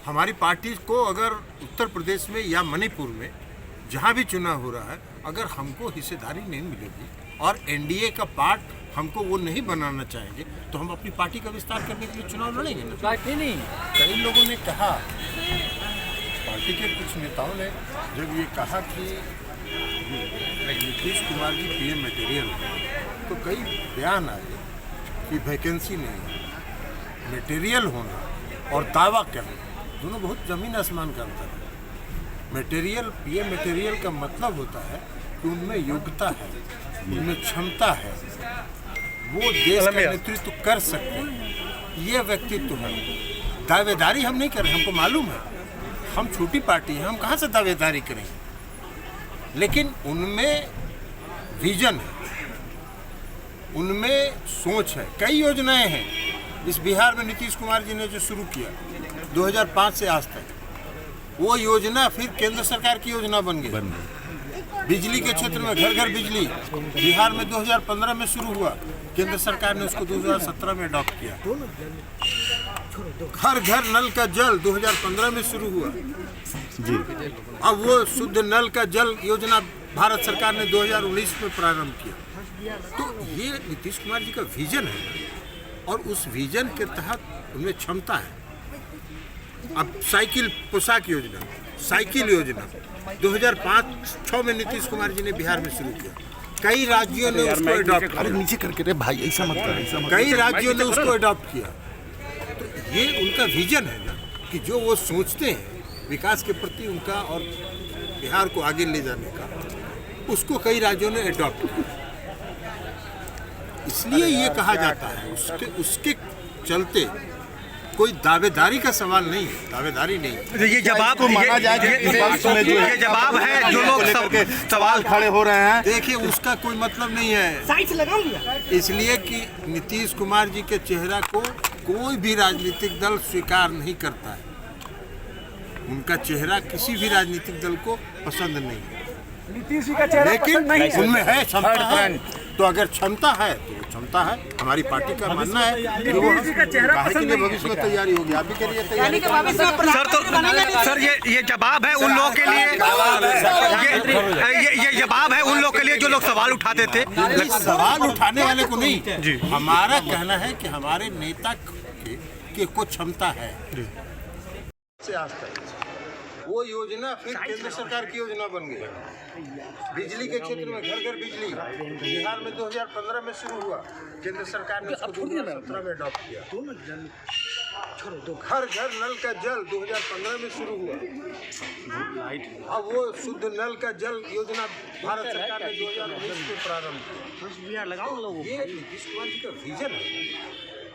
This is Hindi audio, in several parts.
हमारी पार्टी को अगर उत्तर प्रदेश में या मणिपुर में जहाँ भी चुनाव हो रहा है, अगर हमको हिस्सेदारी नहीं मिलेगी और एनडीए का पार्ट हमको वो नहीं बनाना चाहेंगे तो हम अपनी पार्टी का विस्तार करने के लिए चुनाव लड़ेंगे ना। पार्टी नहीं, कई लोगों ने कहा, पार्टी के कुछ नेताओं ने जब ये कहा कि नीतीश कुमार जी पीएम मटेरियल तो कई बयान आए कि वैकेंसी नहीं है, मटेरियल होना और दावा करना दोनों बहुत ज़मीन आसमान का अंतर है। मटेरियल, पीएम मटेरियल का मतलब होता है कि उनमें योग्यता है, उनमें क्षमता है, वो देश का नेतृत्व कर सकते हैं, ये व्यक्तित्व है। दावेदारी हम नहीं कर रहे, हमको मालूम है हम छोटी पार्टी हैं, हम कहाँ से दावेदारी करेंगे, लेकिन उनमें विजन है, उनमें सोच है। कई योजनाएं हैं इस बिहार में नीतीश कुमार जी ने जो शुरू किया 2005 से आज तक, वो योजना फिर केंद्र सरकार की योजना बन गई। बिजली के क्षेत्र में घर घर बिजली बिहार में 2015 में शुरू हुआ, केंद्र सरकार ने उसको 2017 में अडॉप्ट किया। घर घर नल का जल 2015 में शुरू हुआ जी। अब वो शुद्ध नल का जल योजना भारत सरकार ने 2019 में प्रारंभ किया। तो ये नीतीश कुमार जी का विजन है और उस विजन के तहत उनमें क्षमता है। अब साइकिल पोशाक योजना, साइकिल योजना 2005-06 में नीतीश कुमार जी ने बिहार में शुरू किया। कई राज्यों ने उसको अडॉप्ट किया। नीचे करके रे भाई, ऐसा मत कर। कई राज्यों ने उसको अडॉप्ट किया। तो ये उनका विजन है ना कि जो वो सोचते हैं विकास के प्रति उनका और बिहार को आगे ले जाने का, उसको कई राज्यों ने अडॉप्ट किया। इसलिए ये कहा जाता है उसके चलते कोई दावेदारी का सवाल नहीं है, दावेदारी नहीं। ये जवाब माना जाए, ये जवाब है जो लोग सवाल खड़े हो रहे हैं। देखिए उसका कोई मतलब नहीं है, इसलिए कि नीतीश कुमार जी के चेहरा को कोई भी राजनीतिक दल स्वीकार नहीं करता है। उनका चेहरा किसी भी राजनीतिक दल को पसंद नहीं है, लेकिन उनमें है क्षमता है। तो अगर क्षमता है तो क्षमता है। हमारी पार्टी का मानना है कि वो काहे के लिए भविष्य में तैयारी होगी। आप भी करिए तैयारी। सर ये जवाब है उन लोगों के लिए, ये जवाब है उन लोगों के लिए जो लोग सवाल उठाते थे। सवाल उठाने वाले को नहीं, हमारा कहना है कि हमारे नेता के कुछ क्षमता है। से आज तक वो योजना फिर केंद्र सरकार की योजना बन गई। बिजली के क्षेत्र में घर घर बिजली बिहार में 2015 में शुरू हुआ, केंद्र सरकार ने उसको 2017 में अडॉप्ट किया। घर घर नल का जल 2015 में शुरू हुआ। अब वो शुद्ध नल का जल योजना भारत सरकार ने 2019 में प्रारंभ किया। ये नीतीश कुमार जी का विजन है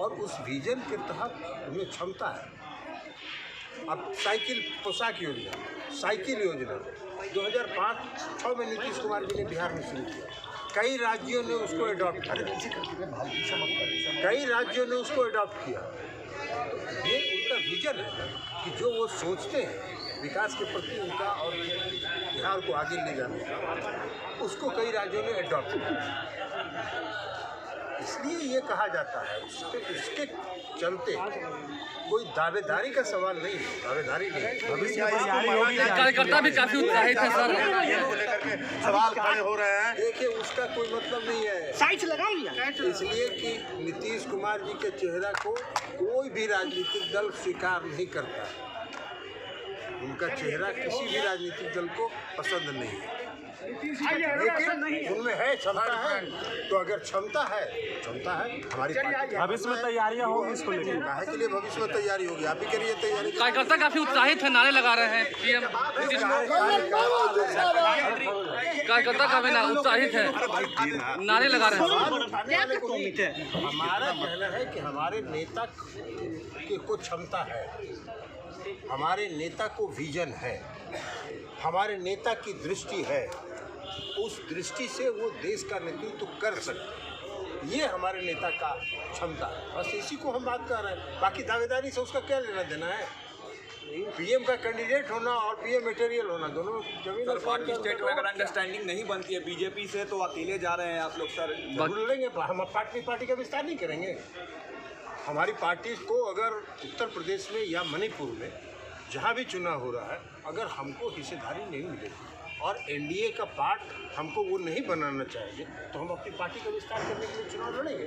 और उस विजन के तहत उनमें क्षमता है। अब साइकिल पोशाक योजना, साइकिल योजना 2005-06 में नीतीश कुमार जी ने बिहार में शुरू किया। कई राज्यों ने उसको अडॉप्ट किया, कई राज्यों ने उसको अडॉप्ट किया। ये उनका विजन है कि जो वो सोचते हैं विकास के प्रति उनका और बिहार को आगे ले जाने का, उसको कई राज्यों ने अडॉप्ट किया। इसलिए ये कहा जाता है उसके चलते कोई दावेदारी का सवाल नहीं है, दावेदारी नहीं। कार्यकर्ता भी काफी उत्साहित है सर, सवाल खड़े हो रहे हैं। देखिए उसका कोई मतलब नहीं है, इसलिए कि नीतीश कुमार जी के चेहरा को कोई भी राजनीतिक दल स्वीकार नहीं करता है। उनका चेहरा किसी भी राजनीतिक दल को पसंद नहीं है, लेकिन उनमें है क्षमता है। तो अगर क्षमता है हमारी पार्टी भविष्य में तैयारियां होंगी इसको लेकर। काहे के लिए भविष्य में तैयारी होगी, आप भी करिए तैयारी। कार्यकर्ता काफी उत्साहित है, नारे लगा रहे हैं। पीएम कार्यकर्ता काफी उत्साहित है, नारे लगा रहे हैं। हमारा कहना है कि हमारे नेता की कुछ क्षमता है, हमारे नेता को विजन है, हमारे नेता की दृष्टि है, उस दृष्टि से वो देश का नेतृत्व कर सकते। ये हमारे नेता का क्षमता है, बस इसी को हम बात कर रहे हैं। बाकी दावेदारी से उसका क्या लेना देना है। पीएम का कैंडिडेट होना और पीएम मटेरियल होना दोनों जमीन और पार्टी स्टेट में अगर अंडरस्टैंडिंग नहीं बनती है बीजेपी से तो अकेले जा रहे हैं आप लोग सर। जरूर लेंगे, हम पार्टी का विस्तार नहीं करेंगे। हमारी पार्टी को अगर उत्तर प्रदेश में या मणिपुर में जहाँ भी चुनाव हो रहा है, अगर हमको हिस्सेदारी नहीं मिलेगी और एनडीए का पार्ट हमको वो नहीं बनाना चाहिए, तो हम अपनी पार्टी का विस्तार करने के लिए चुनाव लड़ेंगे।